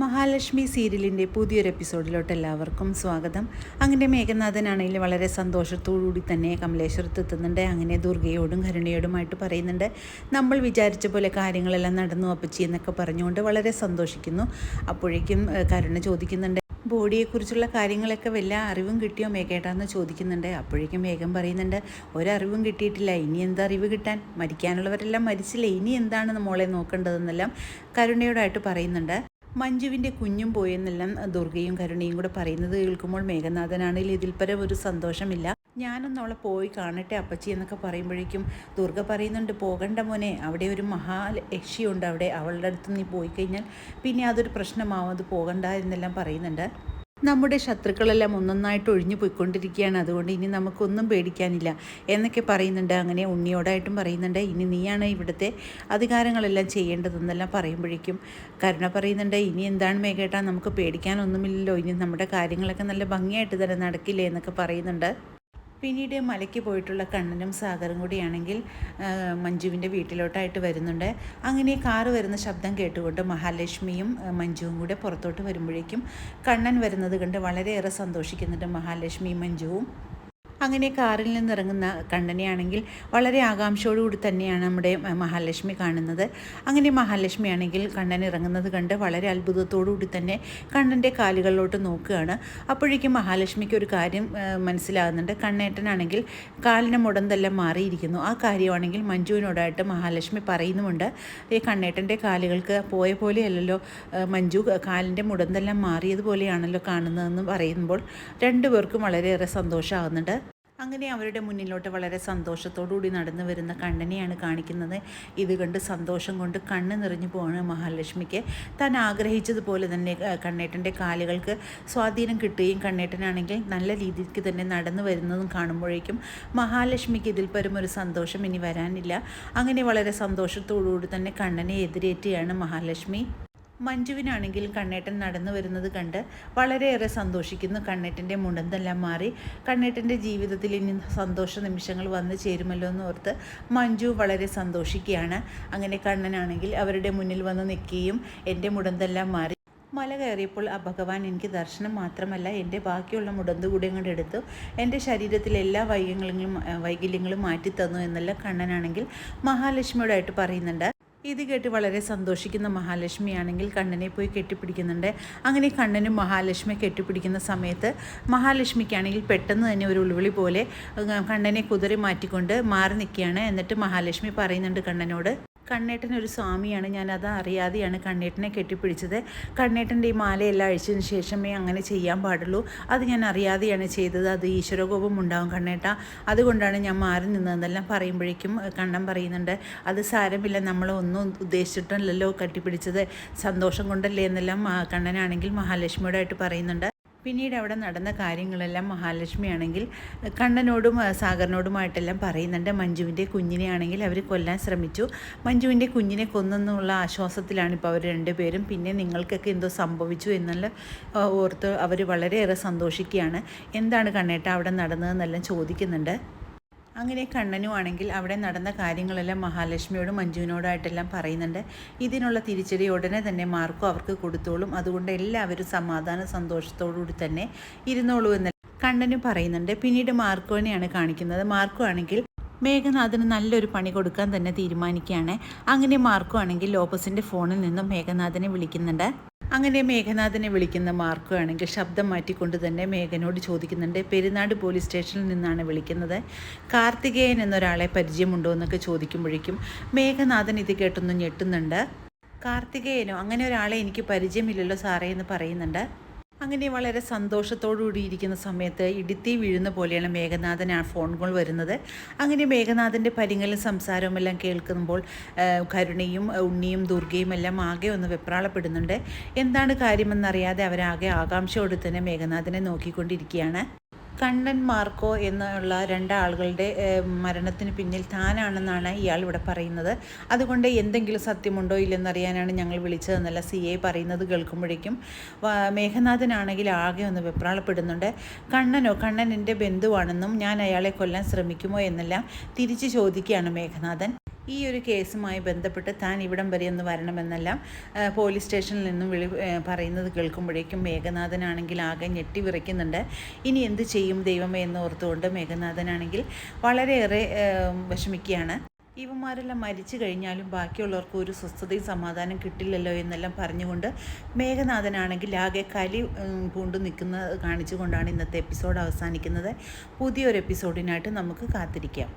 മഹാലക്ഷ്മി സീരിയലിൻ്റെ പുതിയൊരു എപ്പിസോഡിലോട്ട് എല്ലാവർക്കും സ്വാഗതം. അങ്ങനെ മേഘനാഥനാണെങ്കിൽ വളരെ സന്തോഷത്തോടുകൂടി തന്നെ കമലേശ്വരത്ത് എത്തുന്നുണ്ട്. അങ്ങനെ ദുർഗയോടും കരുണയോടുമായിട്ട് പറയുന്നുണ്ട്, നമ്മൾ വിചാരിച്ച പോലെ കാര്യങ്ങളെല്ലാം നടന്നു അപ്പച്ചി എന്നൊക്കെ പറഞ്ഞുകൊണ്ട് വളരെ സന്തോഷിക്കുന്നു. അപ്പോഴേക്കും കരുണ ചോദിക്കുന്നുണ്ട്, ബോഡിയെക്കുറിച്ചുള്ള കാര്യങ്ങളൊക്കെ വല്ല അറിവും കിട്ടിയോ മേഘേട്ടാന്ന് ചോദിക്കുന്നുണ്ട്. അപ്പോഴേക്കും മേഘം പറയുന്നുണ്ട്, ഒരറിവും കിട്ടിയിട്ടില്ല, ഇനി എന്താ അറിവ് കിട്ടാൻ, മരിക്കാനുള്ളവരെല്ലാം മരിച്ചില്ലേ, ഇനി എന്താണ് മോളെ നോക്കേണ്ടതെന്നെല്ലാം കരുണയോടായിട്ട് പറയുന്നുണ്ട്. മഞ്ജുവിൻ്റെ കുഞ്ഞും പോയെന്നെല്ലാം ദുർഗയും കരുണയും കൂടെ പറയുന്നത് കേൾക്കുമ്പോൾ മേഘനാഥനാണെങ്കിൽ ഇതിൽ പരം ഒരു സന്തോഷമില്ല. ഞാനൊന്ന് അവളെ പോയി കാണട്ടെ അപ്പച്ചി എന്നൊക്കെ പറയുമ്പോഴേക്കും ദുർഗ പറയുന്നുണ്ട്, പോകണ്ട മോനെ, അവിടെ ഒരു മഹായക്ഷിയുണ്ട്, അവിടെ അവളുടെ അടുത്ത് നീ പോയി കഴിഞ്ഞാൽ പിന്നെ അതൊരു പ്രശ്നമാവും, അത് പോകണ്ട എന്നെല്ലാം പറയുന്നുണ്ട്. നമ്മുടെ ശത്രുക്കളെല്ലാം ഒന്നൊന്നായിട്ട് ഒഴിഞ്ഞു പോയിക്കൊണ്ടിരിക്കുകയാണ്, അതുകൊണ്ട് ഇനി നമുക്കൊന്നും പേടിക്കാനില്ല എന്നൊക്കെ പറയുന്നുണ്ട്. അങ്ങനെ ഉണ്ണിയോടായിട്ടും പറയുന്നുണ്ട്, ഇനി നീയാണ് ഇവിടുത്തെ അധികാരങ്ങളെല്ലാം ചെയ്യേണ്ടതെന്നെല്ലാം പറയുമ്പോഴേക്കും കരുണ പറയുന്നുണ്ട്, ഇനി എന്താണ് മേഘേട്ടാ, നമുക്ക് പേടിക്കാനൊന്നുമില്ലല്ലോ, ഇനി നമ്മുടെ കാര്യങ്ങളൊക്കെ നല്ല ഭംഗിയായിട്ട് തന്നെ നടക്കില്ലേ എന്നൊക്കെ പറയുന്നുണ്ട്. പിന്നീട് മലയ്ക്ക് പോയിട്ടുള്ള കണ്ണനും സാഗറും കൂടിയാണെങ്കിൽ മഞ്ജുവിൻ്റെ വീട്ടിലോട്ടായിട്ട് വരുന്നുണ്ട്. അങ്ങനെ കാറ് വരുന്ന ശബ്ദം കേട്ടുകൊണ്ട് മഹാലക്ഷ്മിയും മഞ്ജുവും കൂടെ പുറത്തോട്ട് വരുമ്പോഴേക്കും കണ്ണൻ വരുന്നത് കണ്ട് വളരെയേറെ സന്തോഷിക്കുന്നുണ്ട് മഹാലക്ഷ്മിയും മഞ്ജുവും. അങ്ങനെ കാറിൽ നിന്നിറങ്ങുന്ന കണ്ണനെയാണെങ്കിൽ വളരെ ആകാംക്ഷയോടുകൂടി തന്നെയാണ് നമ്മുടെ മഹാലക്ഷ്മി കാണുന്നത്. അങ്ങനെ മഹാലക്ഷ്മി ആണെങ്കിൽ കണ്ണൻ ഇറങ്ങുന്നത് കണ്ട് വളരെ അത്ഭുതത്തോടുകൂടി തന്നെ കണ്ണൻ്റെ കാലുകളിലോട്ട് നോക്കുകയാണ്. അപ്പോഴേക്കും മഹാലക്ഷ്മിക്ക് ഒരു കാര്യം മനസ്സിലാകുന്നുണ്ട്. കണ്ണേട്ടനാണെങ്കിൽ കാലിൻ്റെ മുടന്തെല്ലാം മാറിയിരിക്കുന്നു. ആ കാര്യമാണെങ്കിൽ മഞ്ജുവിനോടായിട്ട് മഹാലക്ഷ്മി പറയുന്നുമുണ്ട്, ഈ കണ്ണേട്ടൻ്റെ കാലുകൾക്ക് പോയ പോലെയല്ലല്ലോ മഞ്ജു, കാലിൻ്റെ മുടന്തെല്ലാം മാറിയതുപോലെയാണല്ലോ കാണുന്നതെന്ന് പറയുമ്പോൾ രണ്ടുപേർക്കും വളരെയേറെ സന്തോഷമാകുന്നുണ്ട്. അങ്ങനെ അവരുടെ മുന്നിലോട്ട് വളരെ സന്തോഷത്തോടുകൂടി നടന്നു വരുന്ന കണ്ണനെയാണ് കാണിക്കുന്നത്. ഇത് കണ്ട് സന്തോഷം കൊണ്ട് കണ്ണ് നിറഞ്ഞു പോവാണ് മഹാലക്ഷ്മിക്ക്. താൻ ആഗ്രഹിച്ചതുപോലെ തന്നെ കണ്ണേട്ടൻ്റെ കാലുകൾക്ക് സ്വാധീനം കിട്ടുകയും കണ്ണേട്ടനാണെങ്കിൽ നല്ല രീതിക്ക് തന്നെ നടന്നു വരുന്നതും കാണുമ്പോഴേക്കും മഹാലക്ഷ്മിക്ക് ഇതിൽ പരം ഒരു സന്തോഷം ഇനി വരാനില്ല. അങ്ങനെ വളരെ സന്തോഷത്തോടുകൂടി തന്നെ കണ്ണനെ എതിരേറ്റുകയാണ് മഹാലക്ഷ്മി. മഞ്ജുവിനാണെങ്കിൽ കണ്ണേട്ടൻ നടന്നു വരുന്നത് കണ്ട് വളരെയേറെ സന്തോഷിക്കുന്നു. കണ്ണേട്ടൻ്റെ മുടന്തെല്ലാം മാറി കണ്ണേട്ടൻ്റെ ജീവിതത്തിൽ ഇനി സന്തോഷ നിമിഷങ്ങൾ വന്നു ചേരുമല്ലോ എന്ന് ഓർത്ത് മഞ്ജു വളരെ സന്തോഷിക്കുകയാണ്. അങ്ങനെ കണ്ണനാണെങ്കിൽ അവരുടെ മുന്നിൽ വന്ന് നിൽക്കുകയും എൻ്റെ മുടന്തെല്ലാം മാറി, മല കയറിയപ്പോൾ ആ ഭഗവാൻ എനിക്ക് ദർശനം മാത്രമല്ല എൻ്റെ ബാക്കിയുള്ള മുടന്ത് കൂടെ കൊണ്ട് എടുത്തു എൻ്റെ ശരീരത്തിലെ എല്ലാ വൈകല്യങ്ങളും മാറ്റിത്തന്നു എന്നെല്ലാം കണ്ണനാണെങ്കിൽ മഹാലക്ഷ്മിയോടായിട്ട് പറയുന്നുണ്ട്. ഇത് കേട്ട് വളരെ സന്തോഷിക്കുന്ന മഹാലക്ഷ്മിയാണെങ്കിൽ കണ്ണനെ പോയി കെട്ടിപ്പിടിക്കുന്നുണ്ട്. അങ്ങനെ കണ്ണനും മഹാലക്ഷ്മിയെ കെട്ടിപ്പിടിക്കുന്ന സമയത്ത് മഹാലക്ഷ്മിക്കാണെങ്കിൽ പെട്ടെന്ന് തന്നെ ഒരു ഉൾവിളി പോലെ കണ്ണനെ കുതിറി മാറ്റിക്കൊണ്ട് മാറി നിൽക്കുകയാണ്. എന്നിട്ട് മഹാലക്ഷ്മി പറയുന്നുണ്ട് കണ്ണനോട്, കണ്ണേട്ടനൊരു സ്വാമിയാണ്, ഞാൻ അത് അറിയാതെയാണ് കണ്ണേട്ടനെ കെട്ടിപ്പിടിച്ചത്. കണ്ണേട്ടൻ്റെ ഈ മാലയെല്ലാം അഴിച്ചതിന് ശേഷമേ അങ്ങനെ ചെയ്യാൻ പാടുള്ളൂ, അത് ഞാൻ അറിയാതെയാണ് ചെയ്തത്, അത് ഈശ്വരകോപം ഉണ്ടാവും കണ്ണേട്ട, അതുകൊണ്ടാണ് ഞാൻ മാറി നിന്നതെന്നെല്ലാം പറയുമ്പോഴേക്കും കണ്ണൻ പറയുന്നുണ്ട്, അത് സാരമില്ല, നമ്മളൊന്നും ഉദ്ദേശിച്ചിട്ടല്ലല്ലോ കെട്ടിപ്പിടിച്ചത്, സന്തോഷം കൊണ്ടല്ലേ എന്നെല്ലാം കണ്ണനാണെങ്കിൽ മഹാലക്ഷ്മിയോടായിട്ട് പറയുന്നുണ്ട്. പിന്നീട് അവിടെ നടന്ന കാര്യങ്ങളെല്ലാം മഹാലക്ഷ്മി ആണെങ്കിൽ കണ്ണനോടും സാഗറിനോടുമായിട്ടെല്ലാം പറയുന്നുണ്ട്. മഞ്ജുവിൻ്റെ കുഞ്ഞിനെ ആണെങ്കിൽ അവർ കൊല്ലാൻ ശ്രമിച്ചു, മഞ്ജുവിൻ്റെ കുഞ്ഞിനെ കൊന്നെന്നുള്ള ആശ്വാസത്തിലാണ് ഇപ്പോൾ അവർ രണ്ടുപേരും. പിന്നെ നിങ്ങൾക്കൊക്കെ എന്തോ സംഭവിച്ചു എന്നുള്ള ഓർത്ത് അവർ വളരെയേറെ സന്തോഷിക്കുകയാണ്. എന്താണ് കണ്ണേട്ട അവിടെ നടന്നതെന്നെല്ലാം ചോദിക്കുന്നുണ്ട്. അങ്ങനെ കണ്ണനുമാണെങ്കിൽ അവിടെ നടന്ന കാര്യങ്ങളെല്ലാം മഹാലക്ഷ്മിയോടും മഞ്ജുവിനോടായിട്ടെല്ലാം പറയുന്നുണ്ട്. ഇതിനുള്ള തിരിച്ചടി ഉടനെ തന്നെ മാർക്കോ അവർക്ക് കൊടുത്തോളും, അതുകൊണ്ട് എല്ലാവരും സമാധാന സന്തോഷത്തോടുകൂടി തന്നെ ഇരുന്നോളൂ എന്ന് കണ്ണനും പറയുന്നുണ്ട്. പിന്നീട് മാർക്കോനെയാണ് കാണിക്കുന്നത്. മാർക്കോ ആണെങ്കിൽ മേഘനാഥന് നല്ലൊരു പണി കൊടുക്കാൻ തന്നെ തീരുമാനിക്കുകയാണ്. അങ്ങനെ മാർക്കോ ആണെങ്കിൽ ലോപ്പസിൻ്റെ ഫോണിൽ നിന്നും മേഘനാഥനെ വിളിക്കുന്നുണ്ട്. അങ്ങനെ മേഘനാഥനെ വിളിക്കുന്ന മാർക്കോ ആണെങ്കിൽ ശബ്ദം മാറ്റിക്കൊണ്ട് തന്നെ മേഘനോട് ചോദിക്കുന്നുണ്ട്, പെരുന്നാട് പോലീസ് സ്റ്റേഷനിൽ നിന്നാണ് വിളിക്കുന്നത്, കാർത്തികേയൻ എന്നൊരാളെ പരിചയമുണ്ടോ എന്നൊക്കെ ചോദിക്കുമ്പോഴേക്കും മേഘനാഥൻ ഇത് കേട്ടൊന്ന് ഞെട്ടുന്നുണ്ട്. കാർത്തികേയനോ, അങ്ങനെ ഒരാളെ എനിക്ക് പരിചയമില്ലല്ലോ സാറേ എന്ന് പറയുന്നുണ്ട്. അങ്ങനെ വളരെ സന്തോഷത്തോടുകൂടി ഇരിക്കുന്ന സമയത്ത് ഇടുത്തി വീഴുന്ന പോലെയാണ് മേഘനാഥൻ ആ ഫോൺ കോൾ വരുന്നത്. അങ്ങനെ മേഘനാഥൻ്റെ പരിങ്ങലും സംസാരവും എല്ലാം കേൾക്കുമ്പോൾ കരുണയും ഉണ്ണിയും ദുർഗയും എല്ലാം ആകെ ഒന്ന് വെപ്രാളപ്പെടുന്നുണ്ട്. എന്താണ് കാര്യമെന്നറിയാതെ അവരാകെ ആകാംക്ഷയോടെ തന്നെ മേഘനാഥനെ നോക്കിക്കൊണ്ടിരിക്കുകയാണ്. കണ്ണൻ മാർക്കോ എന്നുള്ള രണ്ടാളുകളുടെ മരണത്തിന് പിന്നിൽ താനാണെന്നാണ് ഇയാൾ ഇവിടെ പറയുന്നത്. അതുകൊണ്ട് എന്തെങ്കിലും സത്യമുണ്ടോ ഇല്ലെന്നറിയാനാണ് ഞങ്ങൾ വിളിച്ചതെന്നല്ല CI പറയുന്നത് കേൾക്കുമ്പോഴേക്കും മേഘനാഥനാണെങ്കിൽ ആകെ ഒന്ന് വെപ്രാളപ്പെടുന്നുണ്ട്. കണ്ണൻ എൻ്റെ ബന്ധുവാണെന്നും ഞാൻ അയാളെ കൊല്ലാൻ ശ്രമിക്കുമോ എന്നെല്ലാം തിരിച്ച് ചോദിക്കുകയാണ് മേഘനാഥൻ. ഈ ഒരു കേസുമായി ബന്ധപ്പെട്ട് താൻ ഇവിടം വരെ ഒന്ന് വരണമെന്നെല്ലാം പോലീസ് സ്റ്റേഷനിൽ നിന്നും പറയുന്നത് കേൾക്കുമ്പോഴേക്കും മേഘനാഥനാണെങ്കിൽ ആകെ ഞെട്ടി വിറയ്ക്കുന്നുണ്ട്. ഇനി എന്ത് ചെയ്യും ദൈവമേ എന്ന് ഓർത്തുകൊണ്ട് മേഘനാഥനാണെങ്കിൽ വളരെയേറെ വിഷമിക്കുകയാണ്. ഇവന്മാരെല്ലാം മരിച്ചു കഴിഞ്ഞാലും ബാക്കിയുള്ളവർക്ക് ഒരു സ്വസ്ഥതയും സമാധാനം കിട്ടില്ലല്ലോ എന്നെല്ലാം പറഞ്ഞുകൊണ്ട് മേഘനാഥനാണെങ്കിൽ ആകെ കലി പൂണ്ട് നിൽക്കുന്നത് കാണിച്ചുകൊണ്ടാണ് ഇന്നത്തെ എപ്പിസോഡ് അവസാനിക്കുന്നത്. പുതിയൊരു എപ്പിസോഡിനായിട്ട് നമുക്ക് കാത്തിരിക്കാം.